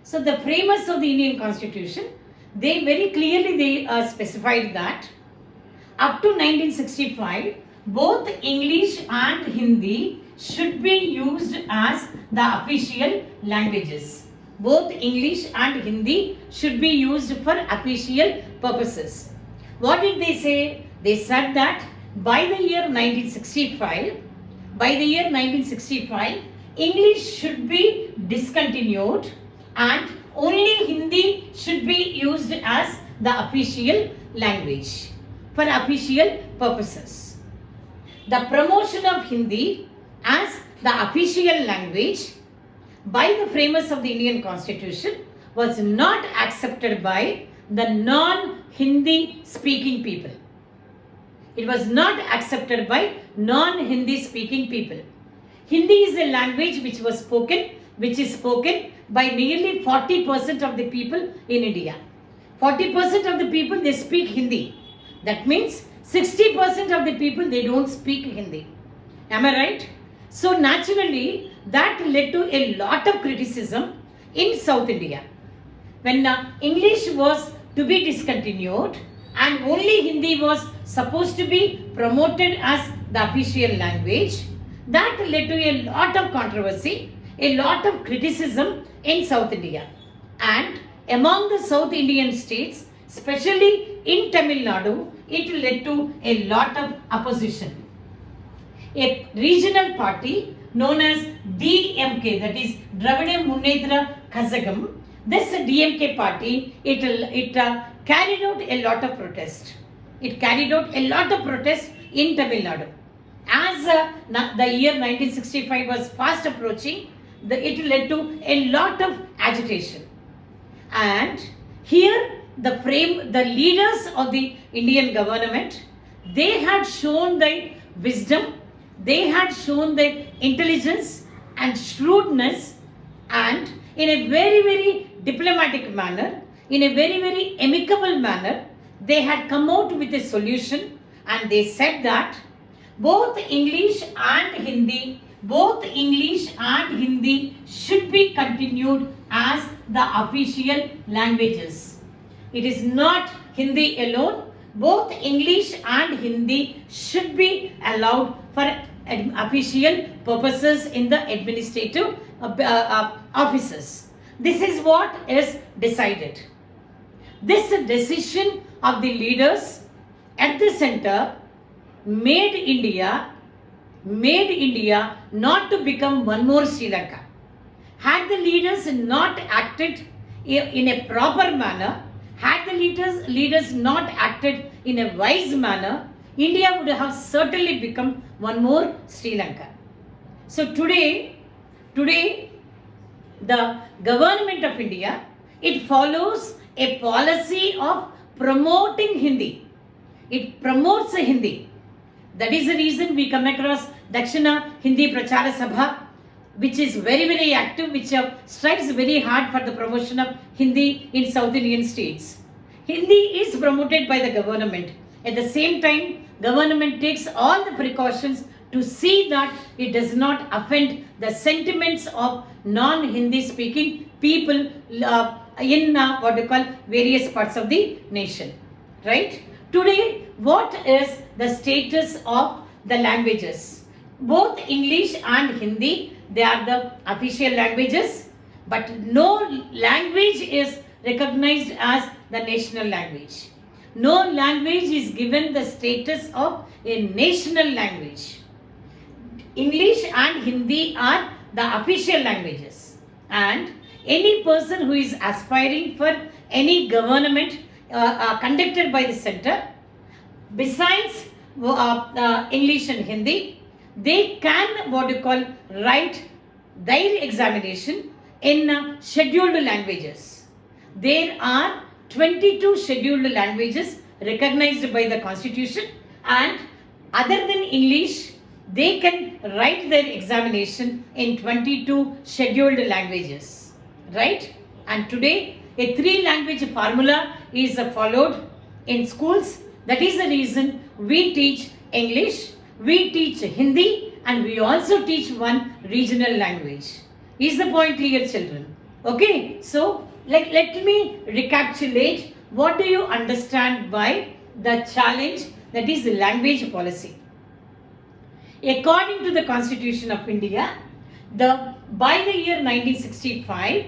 So the framers of the Indian Constitution, they very clearly specified that up to 1965, both English and Hindi should be used as the official languages. Both English and Hindi should be used for official purposes. What did they say? They said that by the year 1965, English should be discontinued and only Hindi should be used as the official language for official purposes. The promotion of Hindi as the official language by the framers of the Indian Constitution was not accepted by the non-Hindi speaking people. It was not accepted by non-Hindi speaking people. Hindi is a language which is spoken by nearly 40% of the people in India. 40% of the people, they speak Hindi. That means 60% of the people, they don't speak Hindi. Am I right? So naturally, that led to a lot of criticism in South India. When English was to be discontinued and only Hindi was supposed to be promoted as the official language, that led to a lot of controversy, a lot of criticism in South India. And among the South Indian states, especially in Tamil Nadu, it led to a lot of opposition. A regional party known as DMK, that is Dravida Munnetra Kazhagam, this DMK party, it carried out a lot of protest. It carried out a lot of protest in Tamil Nadu. As the year 1965 was fast approaching, it led to a lot of agitation. And here the leaders of the Indian government, they had shown their wisdom, they had shown their intelligence and shrewdness, and in a very, very diplomatic manner, in a very, very amicable manner, they had come out with a solution, and they said that both English and Hindi should be continued as the official languages. It is not Hindi alone. Both English and Hindi should be allowed for official purposes in the administrative offices. This is what is decided. This decision of the leaders at the center made India not to become one more Sri Lanka. Had the leaders not acted in a proper manner, had the leaders not acted in a wise manner, India would have certainly become one more Sri Lanka. So today the government of India, it follows a policy of promoting Hindi. It promotes Hindi. That is the reason we come across Dakshina Hindi Prachara Sabha, which is very, very active, which strives very hard for the promotion of Hindi in South Indian states. Hindi is promoted by the government. At the same time, government takes all the precautions to see that it does not offend the sentiments of non-Hindi speaking people in various parts of the nation. Right? Today, what is the status of the languages? Both English and Hindi, they are the official languages, but no language is recognized as the national language. No language is given the status of a national language. English and Hindi are the official languages, and any person who is aspiring for any government conducted by the center, besides English and Hindi, they can write their examination in scheduled languages. There are 22 scheduled languages recognized by the Constitution, and other than English, they can write their examination in 22 scheduled languages. Right? And today, a 3-language formula is followed in schools. That is the reason we teach English, we teach Hindi, and we also teach one regional language. Is the point clear, children? Okay, so let me recapitulate. What do you understand by the challenge, that is the language policy? According to the Constitution of India, by the year 1965,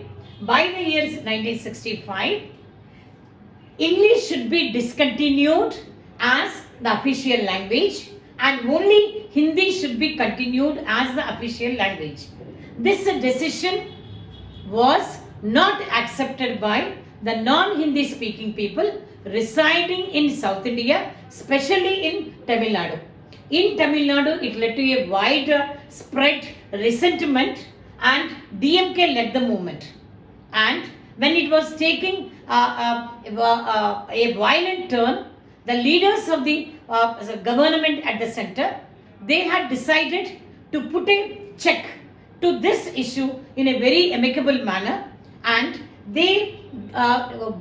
English should be discontinued as the official language and only Hindi should be continued as the official language. This decision was not accepted by the non-Hindi speaking people residing in South India, especially in Tamil Nadu. In Tamil Nadu, it led to a wide spread resentment and DMK led the movement. And when it was taking a violent turn, the leaders of the government at the center, they had decided to put a check to this issue in a very amicable manner, and they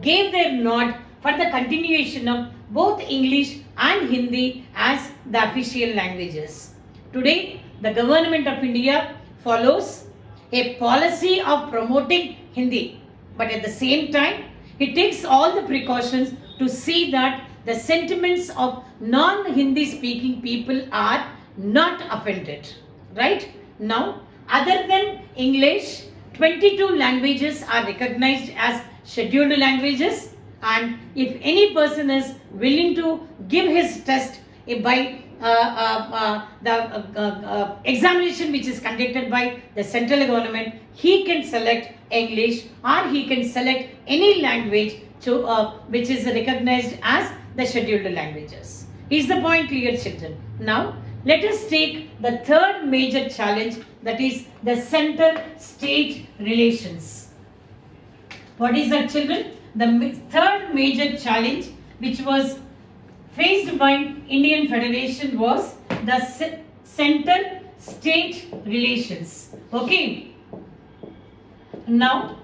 gave their nod for the continuation of both English and Hindi as the official languages. Today, the government of India follows a policy of promoting Hindi, but at the same time, it takes all the precautions to see that the sentiments of non-Hindi speaking people are not offended. Right? Now, other than English, 22 languages are recognized as scheduled languages, and if any person is willing to give his test by the examination which is conducted by the central government, he can select English or he can select any language which is recognized as the scheduled languages. Is the point clear, children? Now, let us take the third major challenge, that is the center-state relations. What is that, children? The third major challenge which was faced by Indian Federation was the center-state relations. Okay. Now,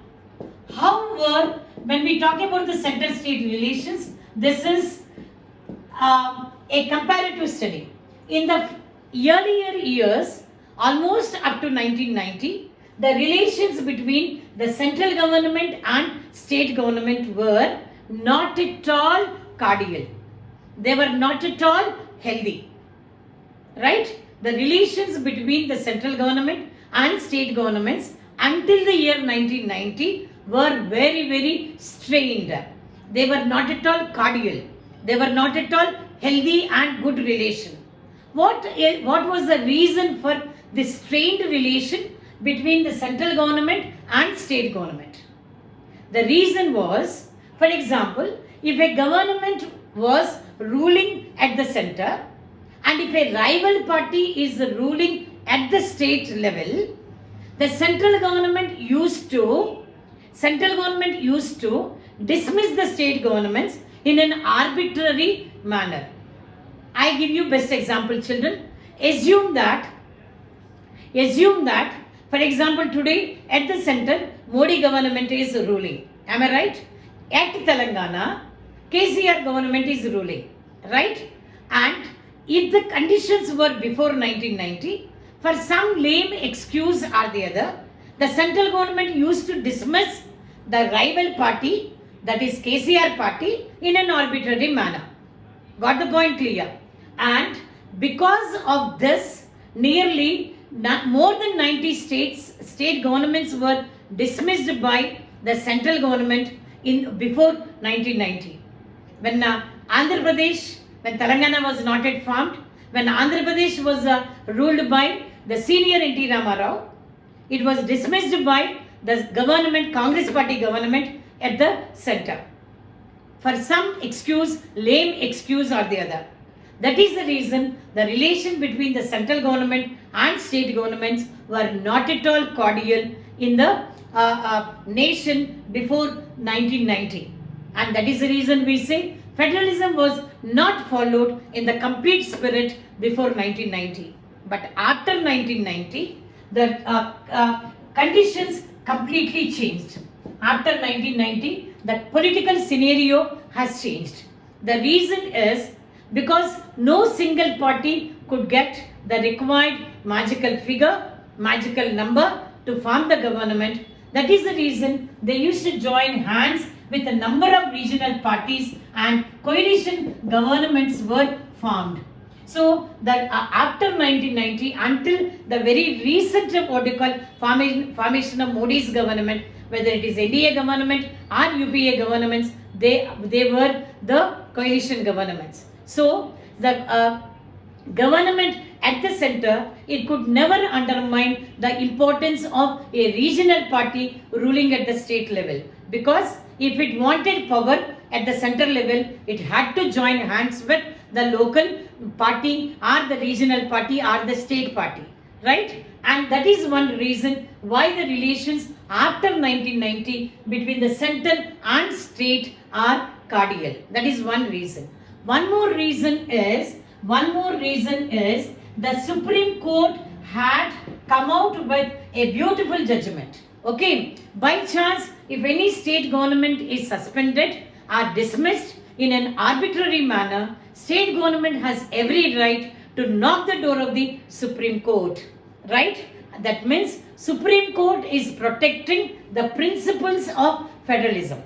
however, when we talk about the center-state relations, this is a comparative study. In the earlier years, almost up to 1990, the relations between the central government and state government were not at all cordial. They were not at all healthy. Right? The relations between the central government and state governments until the year 1990 were very, very strained. They were not at all cordial. They were not at all healthy and good relation. What was the reason for this strained relation between the central government and state government? The reason was, for example, if a government was ruling at the center and if a rival party is ruling at the state level, the central government used to dismiss the state governments in an arbitrary manner. I give you best example, children. Assume that, for example, today at the center, Modi government is ruling. Am I right? At Telangana, KCR government is ruling. Right? And if the conditions were before 1990, for some lame excuse or the other, the central government used to dismiss the rival party, that is KCR party, in an arbitrary manner. Got the point clear? And because of this, nearly more than 90 state governments were dismissed by the central government before 1990. When Andhra Pradesh, when Telangana was not yet formed, when Andhra Pradesh was ruled by the senior N.T. Ramarao, it was dismissed by the government, Congress party government at the center, for some excuse, lame excuse or the other. That is the reason the relation between the central government and state governments were not at all cordial in the nation before 1990. And that is the reason we say federalism was not followed in the complete spirit before 1990. But after 1990, the conditions completely changed. After 1990, the political scenario has changed. The reason is because no single party could get the required magical figure, magical number to form the government. That is the reason they used to join hands with a number of regional parties and coalition governments were formed. So that after 1990 until the very recent what you call formation of Modi's government, whether it is NDA government or UPA governments, they were the coalition governments. So the government at the center, it could never undermine the importance of a regional party ruling at the state level, because if it wanted power at the center level, it had to join hands with the local party or the regional party or the state party, right? And that is one reason why the relations after 1990 between the center and state are cordial. That is one reason. One more reason is the Supreme Court had come out with a beautiful judgment. Okay, by chance, if any state government is suspended or dismissed in an arbitrary manner, state government has every right to knock the door of the Supreme Court, right? That means Supreme Court is protecting the principles of federalism.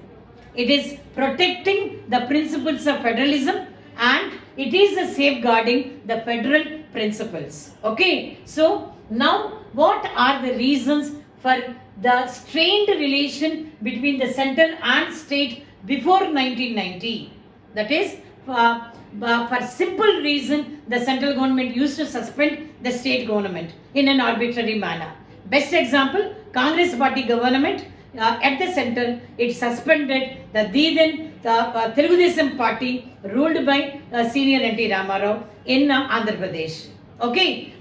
It is protecting the principles of federalism and it is safeguarding the federal principles. Okay, so now what are the reasons for the strained relation between the center and state before 1990? That is, for simple reason, the central government used to suspend the state government in an arbitrary manner. Best example, Congress party government at the center, it suspended the then Telugu Desam party ruled by senior N.T. Ramarao in Andhra Pradesh. Okay,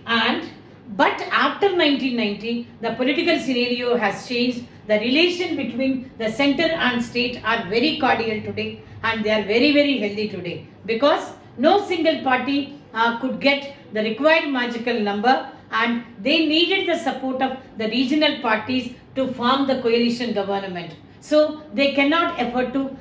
but after 1990, the political scenario has changed. The relation between the center and state are very cordial today and they are very, very healthy today, because no single party could get the required magical number and they needed the support of the regional parties to form the coalition government. So they cannot afford to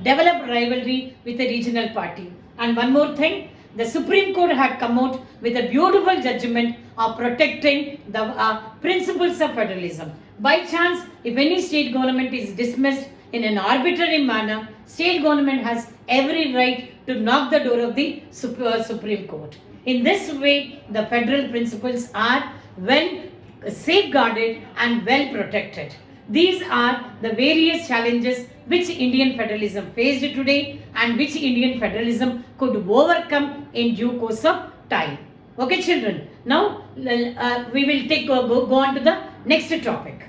develop rivalry with a regional party. And one more thing, the Supreme Court had come out with a beautiful judgment of protecting the principles of federalism. By chance, if any state government is dismissed in an arbitrary manner, state government has every right to knock the door of the Supreme Court. In this way, the federal principles are well safeguarded and well protected. These are the various challenges which Indian federalism faced today and which Indian federalism could overcome in due course of time. Okay, children. Now we will go on to the next topic.